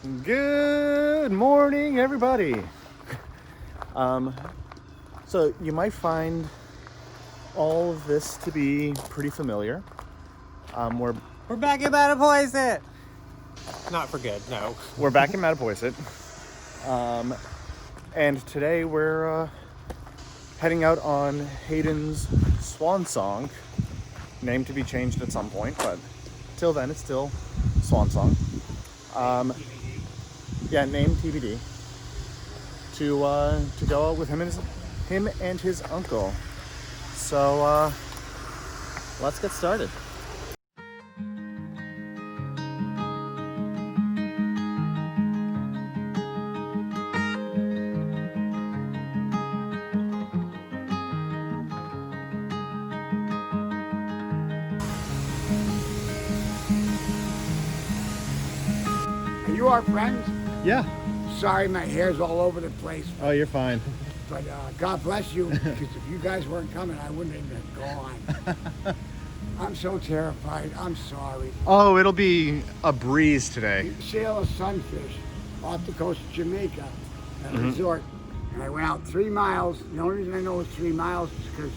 Good morning, everybody. So you might find all of this to be pretty familiar. We're back in Mattapoisett. Not for good, no. We're back in Mattapoisett. And today we're heading out on Hayden's swan song, name to be changed at some point, but till then it's still swan song. Yeah, name TBD. To go out with him and his uncle. So let's get started. Are you our friends? Yeah. Sorry, my hair's all over the place. Oh, you're fine. But God bless you, because if you guys weren't coming, I wouldn't even have gone. I'm so terrified. I'm sorry. Oh, it'll be a breeze today. Sail a sunfish off the coast of Jamaica at a resort. And I went out 3 miles. The only reason I know it's 3 miles is because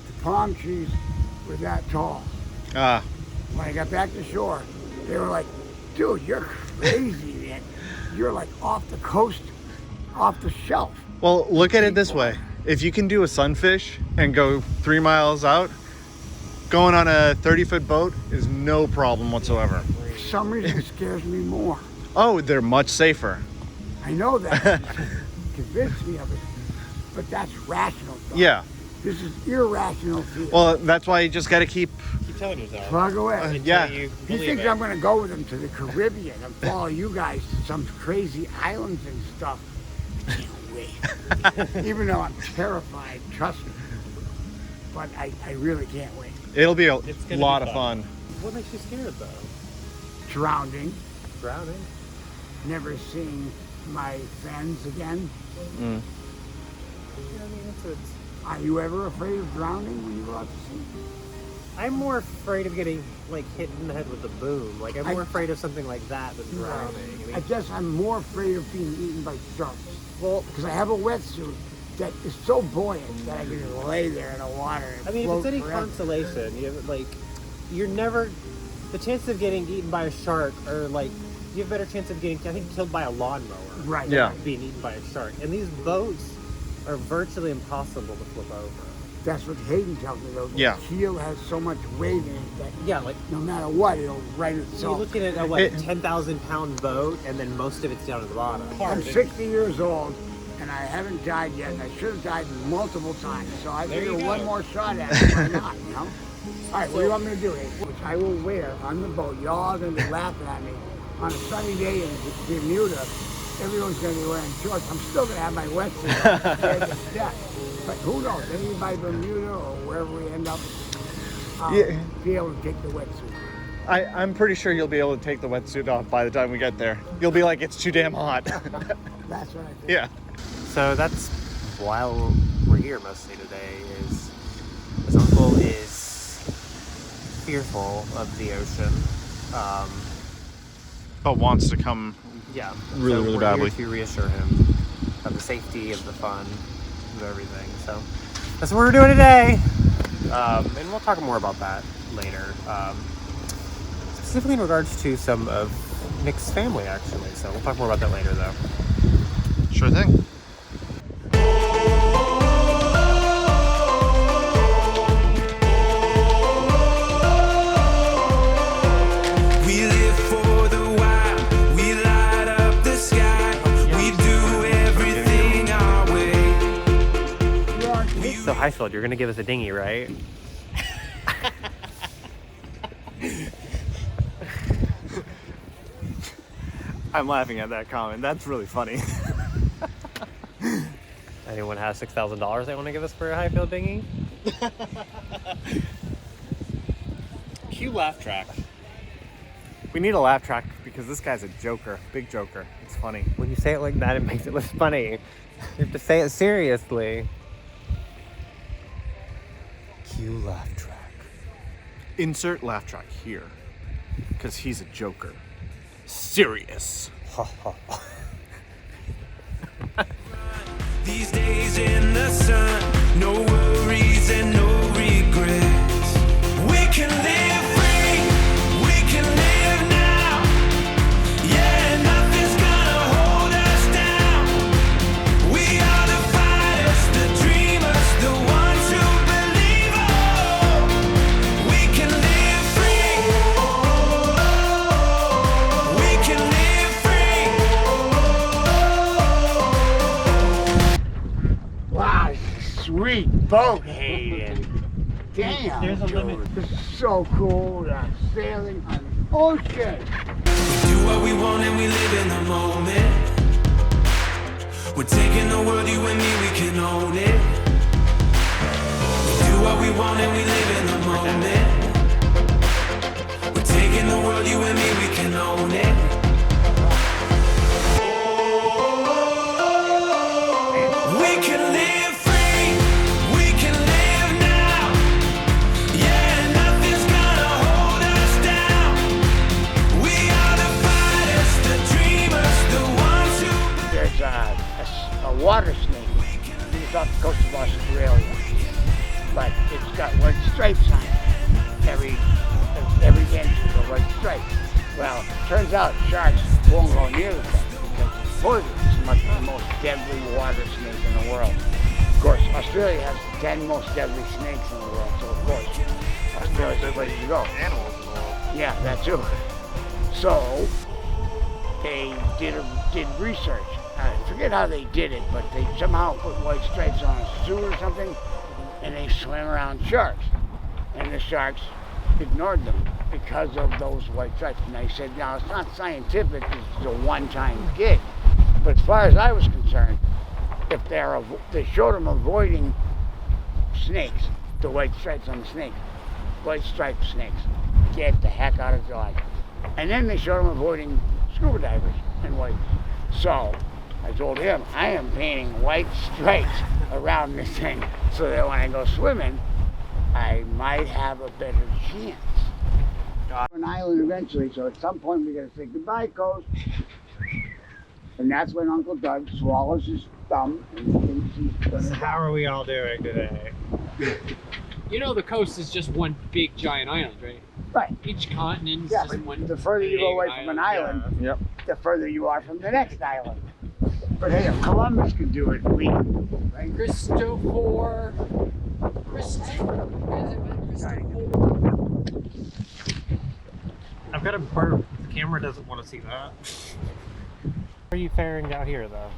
the palm trees were that tall. When I got back to shore, they were like, dude, you're crazy, man. You're like off the coast, off the shelf. Well, look at it this way. If you can do a sunfish and go 3 miles out, going on a 30-foot boat is no problem whatsoever. For some reason, it scares me more. Oh, they're much safer. I know that. Convinced me of it. But that's rational thought. Yeah. This is irrational fear. Well, that's why you just got to keep telling yourself. Plug away. yeah. He thinks I'm going to go with him to the Caribbean and follow you guys to some crazy islands and stuff. I can't wait. Even though I'm terrified, trust me. But I really can't wait. It'll be a It's lot be of fun. What makes you scared, though? Drowning. Drowning? Never seeing my friends again. Yeah, I mean, it's Are you ever afraid of drowning when you go out to sea? I'm more afraid of getting, like, hit in the head with a boom. Like, I'm more afraid of something like that than drowning. I mean, I guess I'm more afraid of being eaten by sharks. well, Because I have a wetsuit that is so buoyant that I can just lay there in the water and I mean, if float it's any forever. consolation, you're never, the chances of getting eaten by a shark are, like, you have a better chance of getting, I think, killed by a lawnmower. Right. Yeah. Than being eaten by a shark. And these boats are virtually impossible to flip over. That's what Hayden tells me, though. Yeah. The keel has so much weight in it that Yeah, like, no matter what, it'll right you're itself. looking at a 10,000 pound boat, and then most of it's down at the bottom. I'm 60 years old, and I haven't died yet, and I should have died multiple times. So I figure one more shot at it. Why not, you know? All right, what do you want me to do? Which I will wear on the boat. Y'all are going to be laughing at me. On a sunny day in Bermuda, everyone's going to be wearing shorts. I'm still going to have my wetsuit scared to death. But who knows? Maybe by Bermuda or wherever we end up, be able to take the wetsuit. I'm pretty sure you'll be able to take the wetsuit off by the time we get there. You'll be like, it's too damn hot. That's what I think. Yeah. So that's why we're here mostly today. Is his uncle is fearful of the ocean. But wants to come Yeah, really we're badly. here to reassure him of the safety, of the fun, of everything. So that's what we're doing today, and we'll talk more about that later. Specifically in regards to some of Nick's family, actually. So we'll talk more about that later, though. Sure thing. So Highfield, you're gonna give us a dinghy, right? I'm laughing at that comment. That's really funny. Anyone has $6,000 they want to give us for a Highfield dinghy? Cue laugh track. We need a laugh track because this guy's a joker, big joker. It's funny. When you say it like that, it makes it look funny. You have to say it seriously. Cue laugh track. Insert laugh track here because he's a joker. Serious. These days in the sun, no worries and no regrets. We can live free, we can live now. Yeah, nothing's gonna hold us down. We are the fighters, the dreamers, the ones who believe. Oh, we can live free. We can live free. Wow, sweet boat, Hayden. Damn, There's a dude. limit. This is so cool. Sailing on the ocean. Do what we want and we live in the moment. We're taking the world, you and me, we can own it. We do what we want and we live in the moment. We're taking the world, you and me, we can own it. We can live free, we can live now. Yeah, nothing's gonna hold us down. We are the fighters, the dreamers, the ones who There's a water snake. It's off the coast of Australia. But it's got white stripes on it. Every inch is a white stripe. Well, turns out sharks won't go near the thing because it's poisonous. It's the most deadly water snake in the world. Of course, Australia has the 10 most deadly snakes in the world, so of course, Australia's the place to go. Animals in the world. Yeah, that too. So they did research. I forget how they did it, but they somehow put white stripes on a suit or something, and they swam around sharks. And the sharks ignored them because of those white stripes. And I said, now it's not scientific, it's a one-time gig. But as far as I was concerned, if they showed them avoiding snakes, the white stripes on the snakes, white striped snakes, get the heck out of Dodge. And then they showed them avoiding scuba divers and white. So I told him, I am painting white stripes around this thing so that when I go swimming, I might have a better chance. An island eventually, so at some point we gotta say goodbye, Coast. And that's when Uncle Doug swallows his thumb and thinks he's gonna How are we all doing today? You know the coast is just one big giant island, right? Right. Each continent is Yeah, just but one. the further you go big away from an island, Yep. the further you are from the next island. But hey, if Columbus could do it, we can do it, right? Christopher. I've got a burp. The camera doesn't want to see that. How are you faring out here, though?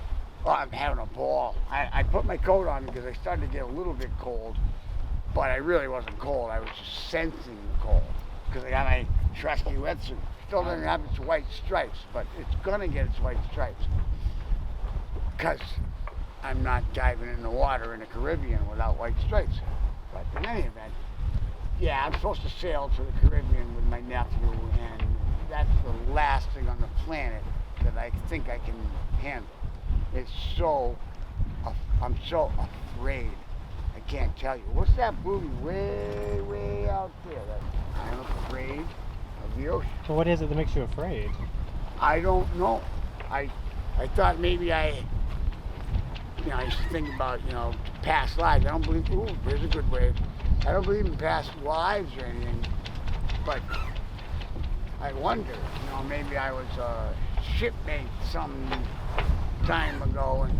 Oh, I'm having a ball. I put my coat on because I started to get a little bit cold, but I really wasn't cold. I was just sensing the cold because I got my trusty wetsuit. Still doesn't have its white stripes, but it's gonna get its white stripes because I'm not diving in the water in the Caribbean without white stripes. But in any event, yeah, I'm supposed to sail to the Caribbean with my nephew, and that's the last thing on the planet that I think I can handle. It's so, I'm so afraid. I can't tell you. What's that movie way, way out there? I'm afraid of the ocean. So what is it that makes you afraid? I don't know. I thought maybe I used to think about, past lives. I don't believe, ooh, there's a good wave. I don't believe in past lives or anything, but I wonder, maybe I was a shipmate some time ago and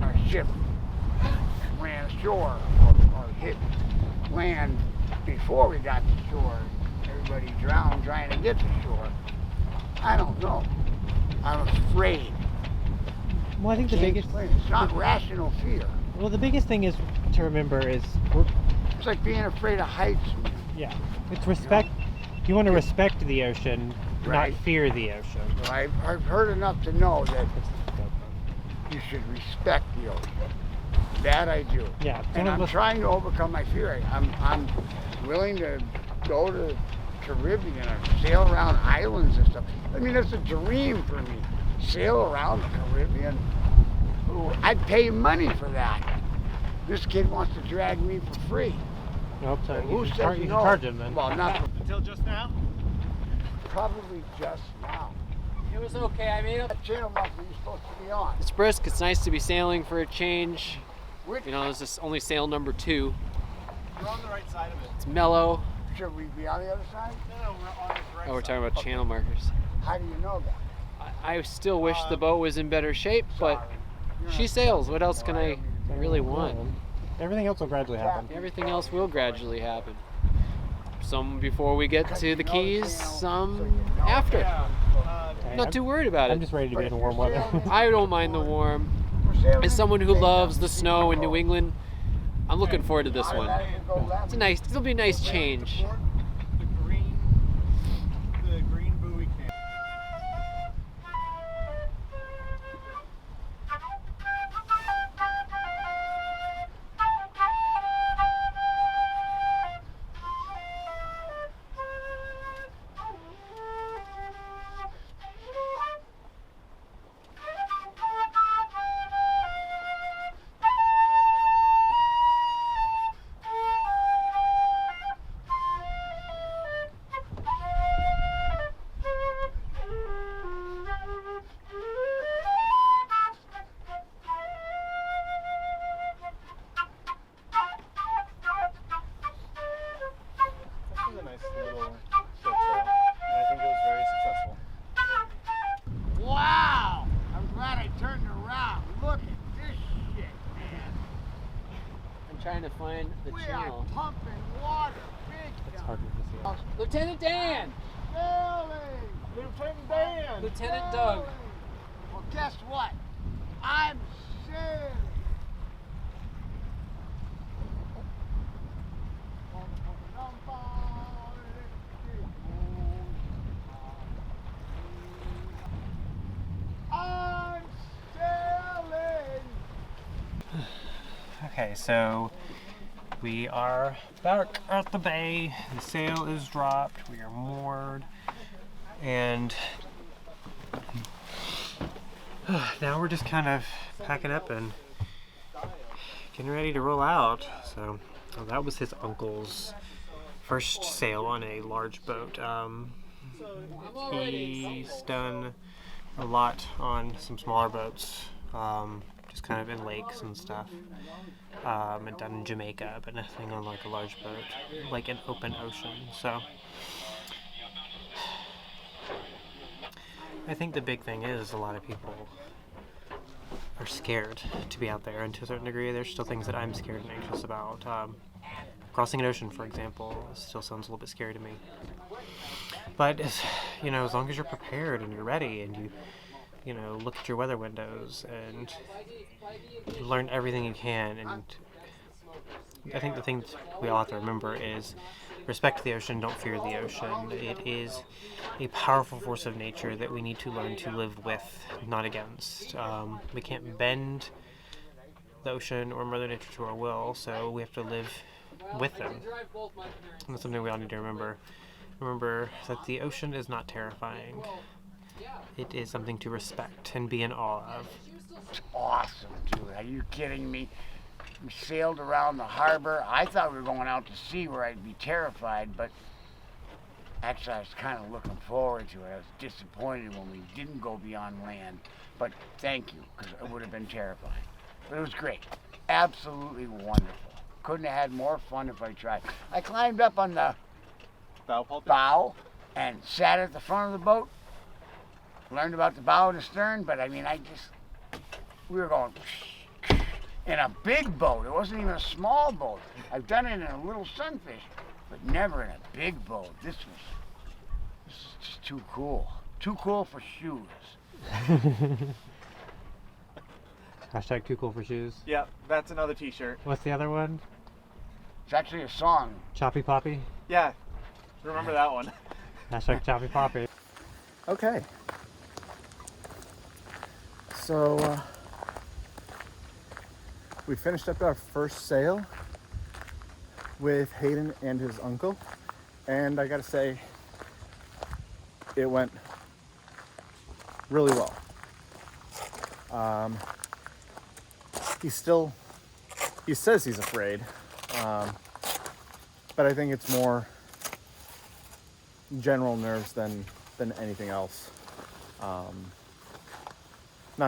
our ship ran ashore or hit land before we got to shore. Everybody drowned trying to get to shore. I don't know. I'm afraid. Well, I think the Can't biggest, explain it. It's not rational fear. well, the biggest thing is to remember is, It's like being afraid of heights. yeah, it's respect. You want to respect the ocean, Right. not fear the ocean. Well, I've heard enough to know that you should respect the ocean. That I do. Yeah, And I'm trying to overcome my fear. I'm willing to go to Caribbean or sail around islands and stuff. I mean, it's a dream for me. Sail around the Caribbean. Ooh, I'd pay money for that. This kid wants to drag me for free. Nope, so Who you says can no? charge him then. Well, not Until just now? probably just now. It was okay. I made up. That channel marker you're supposed to be on. It's brisk. It's nice to be sailing for a change. Which, You know, this is only sail number 2. You're on the right side of it. It's mellow. should we be on the other side? No, we're on the right Oh, we're talking about Okay. channel markers. How do you know that? I still wish the boat was in better shape, but Sorry. You're she not- sails. What else can I really want? Everything else will gradually happen. Everything else will gradually happen. Some before we get to the Keys, some after. Not too worried about I'm it. just ready to be in warm weather. I don't mind the warm. We're sailing As someone who in loves the snow in New England, I'm looking forward to this one. It's It'll be a nice change. The green buoy camp. A nice little short sail, and I think it was very successful. Wow! I'm glad I turned around. Look at this shit, man. I'm trying to find the We channel. are pumping water big It's time. hard to see. Lieutenant Dan! Sailing! Lieutenant Dan! Lieutenant Doug. Well, guess what? I'm sailing. I'm sailing. Okay, so we are back at the bay. The sail is dropped. We are moored, and now we're just kind of packing up and getting ready to roll out. So that was his uncle's first sail on a large boat. He's done a lot on some smaller boats, just kind of in lakes and stuff. And done in Jamaica, but nothing on like a large boat, like an open ocean. So I think the big thing is a lot of people are scared to be out there, and to a certain degree there's still things that I'm scared and anxious about. Crossing an ocean, for example, still sounds a little bit scary to me. But as long as you're prepared and you're ready and you look at your weather windows and learn everything you can, and I think the thing we all have to remember is respect the ocean, don't fear the ocean. It is a powerful force of nature that we need to learn to live with, not against. We can't bend the ocean or Mother Nature to our will, so we have to live with them. And that's something we all need to remember. Remember that the ocean is not terrifying. It is something to respect and be in awe of. It's awesome, dude. Are you kidding me? We sailed around the harbor. I thought we were going out to sea where I'd be terrified, but actually I was kind of looking forward to it. I was disappointed when we didn't go beyond land, but thank you, because it would have been terrifying. But it was great. Absolutely wonderful. Couldn't have had more fun if I tried. I climbed up on the bow and sat at the front of the boat. Learned about the bow and the stern, but I mean, we were going in a big boat. It wasn't even a small boat. I've done it in a little sunfish, but never in a big boat. This is just too cool. Too cool for shoes. Hashtag too cool for shoes. Yeah, that's another t-shirt. What's the other one? It's actually a song. Choppy Poppy? Yeah, remember that one. Hashtag Choppy Poppy. Okay. So, we finished up our first sail with Hayden and his uncle, and I gotta say, it went really well. He says he's afraid, but I think it's more general nerves than anything else. Not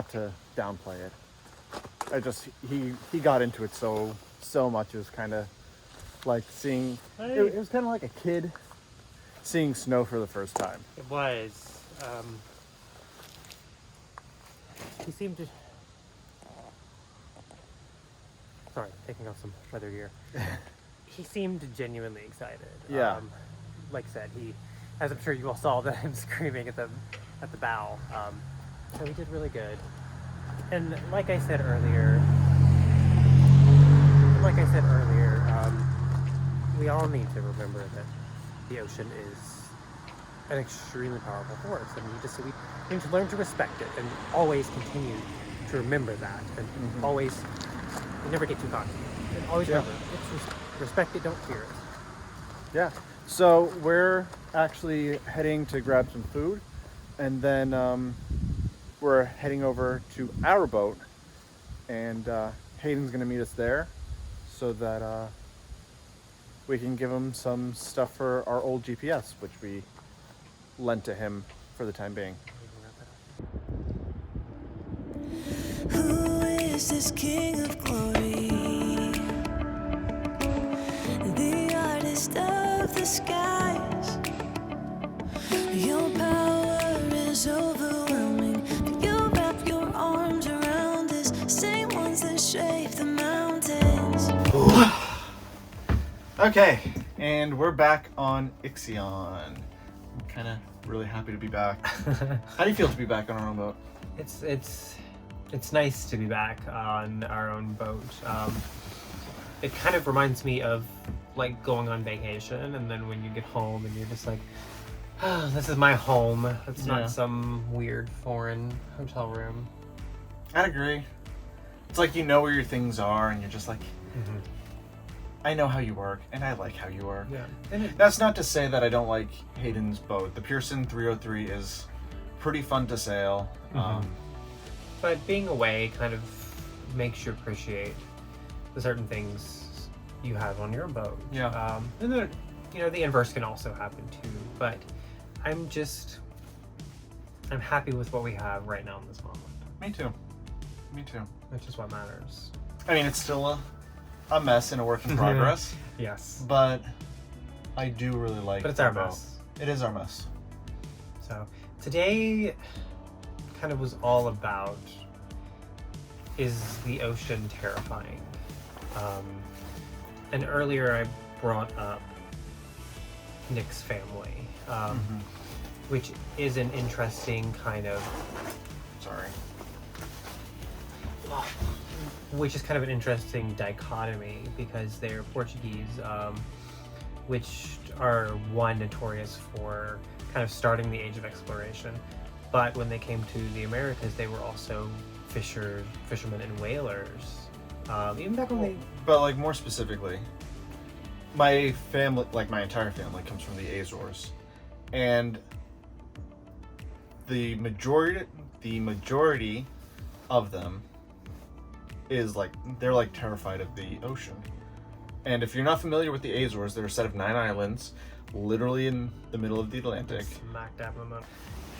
to downplay it. He got into it so much. It was kind of like seeing. It was kind of like a kid seeing snow for the first time. It was. He seemed to. Sorry, taking off some weather gear. He seemed genuinely excited. Yeah. Like I said, as I'm sure you all saw, that him screaming at the bow. So he did really good. And like I said earlier, we all need to remember that the ocean is an extremely powerful force, and we need to learn to respect it and always continue to remember that, and always never get too cocky. And always remember, respect it, don't fear it. Yeah. So we're actually heading to grab some food, and then we're heading over to our boat, and Hayden's gonna meet us there so that we can give him some stuff for our old GPS, which we lent to him for the time being. Who is this king of glory? The artist of the skies. Your power is overwhelming. You wrap your arms around us, same ones that shape the mountains. Okay, and we're back on Ixion. I'm kind of really happy to be back. How do you feel to be back on our own boat? It's nice to be back on our own boat. It kind of reminds me of like going on vacation, and then when you get home and you're just like, oh, this is my home. It's not some weird foreign hotel room. I'd agree. It's like you know where your things are, and you're just like, I know how you work, and I like how you work. Yeah. And that's not to say that I don't like Hayden's boat. The Pearson 303 is pretty fun to sail. But being away kind of makes you appreciate the certain things you have on your boat. Yeah. And then, the inverse can also happen too. But I'm happy with what we have right now in this moment. Me too. Me too. Which is what matters. I mean, it's still a mess and a work in progress. Yes. But I do really like. But it's our boat. mess. It is our mess. So today kind of was all about, is the ocean terrifying? And earlier I brought up Nick's family, which is an interesting kind of, which is kind of an interesting dichotomy, because they're Portuguese, which are notorious for kind of starting the age of exploration. But when they came to the Americas, they were also fishermen and whalers. Even back when But like more specifically, my family, like my entire family, comes from the Azores, and the majority of them is like, they're like terrified of the ocean. And if you're not familiar with the Azores, they're a set of 9 islands, literally in the middle of the Atlantic. Smack dab in the middle.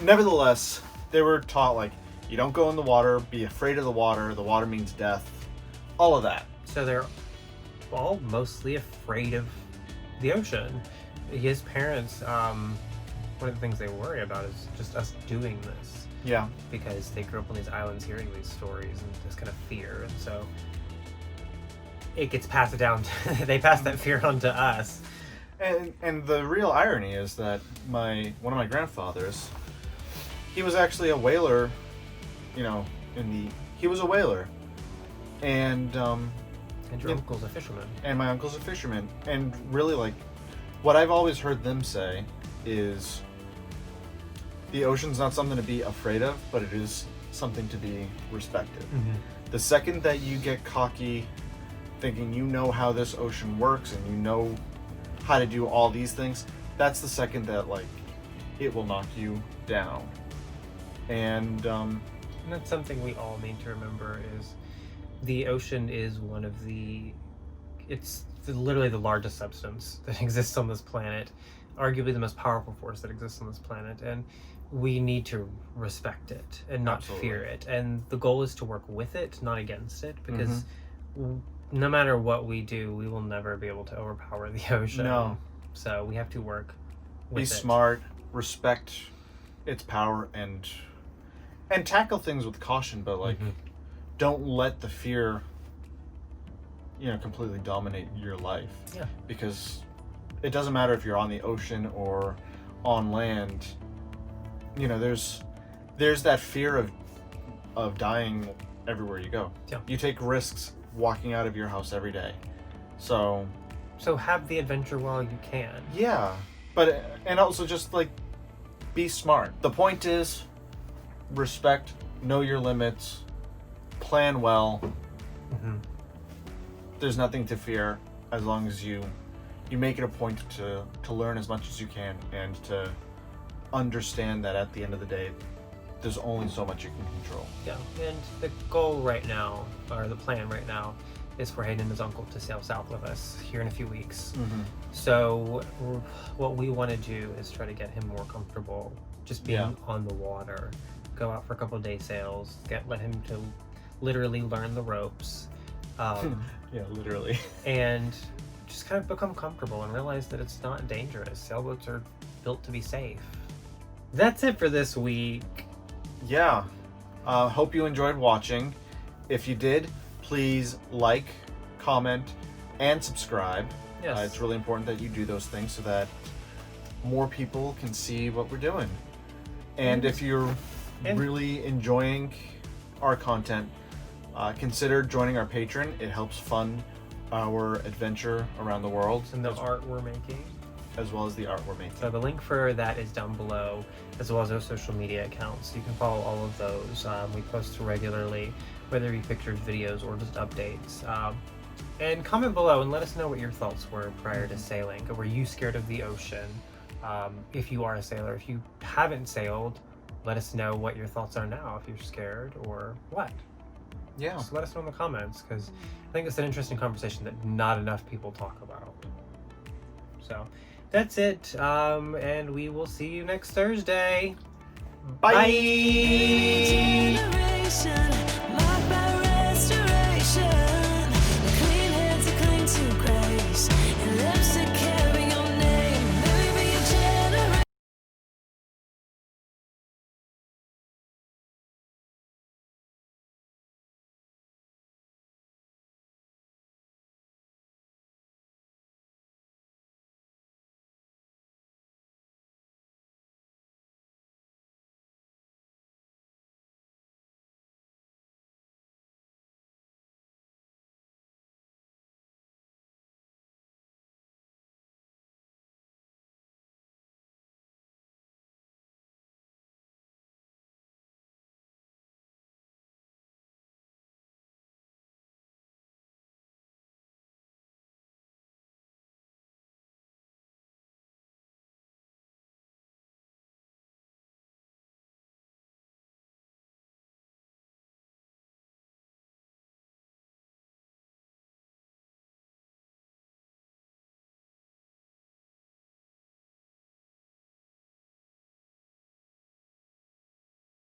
Nevertheless, they were taught, like, you don't go in the water, be afraid of the water means death, all of that. So they're all mostly afraid of the ocean. His parents, one of the things they worry about is just us doing this. Yeah. Because they grew up on these islands hearing these stories and this kind of fear, and so it gets passed down to, they pass that fear on to us. And the real irony is that one of my grandfathers, he was actually a whaler, he was a whaler. And your uncle's a fisherman. And my uncle's a fisherman. And really, like, what I've always heard them say is the ocean's not something to be afraid of, but it is something to be respected. The second that you get cocky, thinking you know how this ocean works and you know how to do all these things, that's the second that, like, it will knock you down. And that's something we all need to remember, is the ocean is it's literally the largest substance that exists on this planet, arguably the most powerful force that exists on this planet, and we need to respect it and not fear it. And the goal is to work with it, not against it, because no matter what we do, we will never be able to overpower the ocean. No. So we have to work with Be smart, respect its power, and tackle things with caution, but like don't let the fear, completely dominate your life. Yeah. Because it doesn't matter if you're on the ocean or on land. There's that fear of dying everywhere you go. Yeah. You take risks walking out of your house every day. So have the adventure while you can. yeah, and also just like be smart. The point is respect, know your limits, plan well. There's nothing to fear as long as you make it a point to learn as much as you can and to understand that at the end of the day there's only so much you can control. Yeah, and the goal right now, or the plan right now, is for Hayden and his uncle to sail south with us here in a few weeks. So what we want to do is try to get him more comfortable just being on the water, go out for a couple of day sails, let him to literally learn the ropes. Yeah, literally. And just kind of become comfortable and realize that it's not dangerous. Sailboats are built to be safe. That's it for this week. Yeah. Hope you enjoyed watching. If you did, please like, comment, and subscribe. Yes. It's really important that you do those things so that more people can see what we're doing. And if you're really enjoying our content, consider joining our Patreon. It helps fund our adventure around the world. And the art we're making. As well as the art we're making. So the link for that is down below, as well as our social media accounts. You can follow all of those. We post regularly, whether it be pictures, videos, or just updates. And comment below and let us know what your thoughts were prior to sailing. Were you scared of the ocean? If you are a sailor, if you haven't sailed, let us know what your thoughts are now, if you're scared or what. Yeah. So let us know in the comments, because I think it's an interesting conversation that not enough people talk about. So that's it, and we will see you next Thursday. Bye. Bye.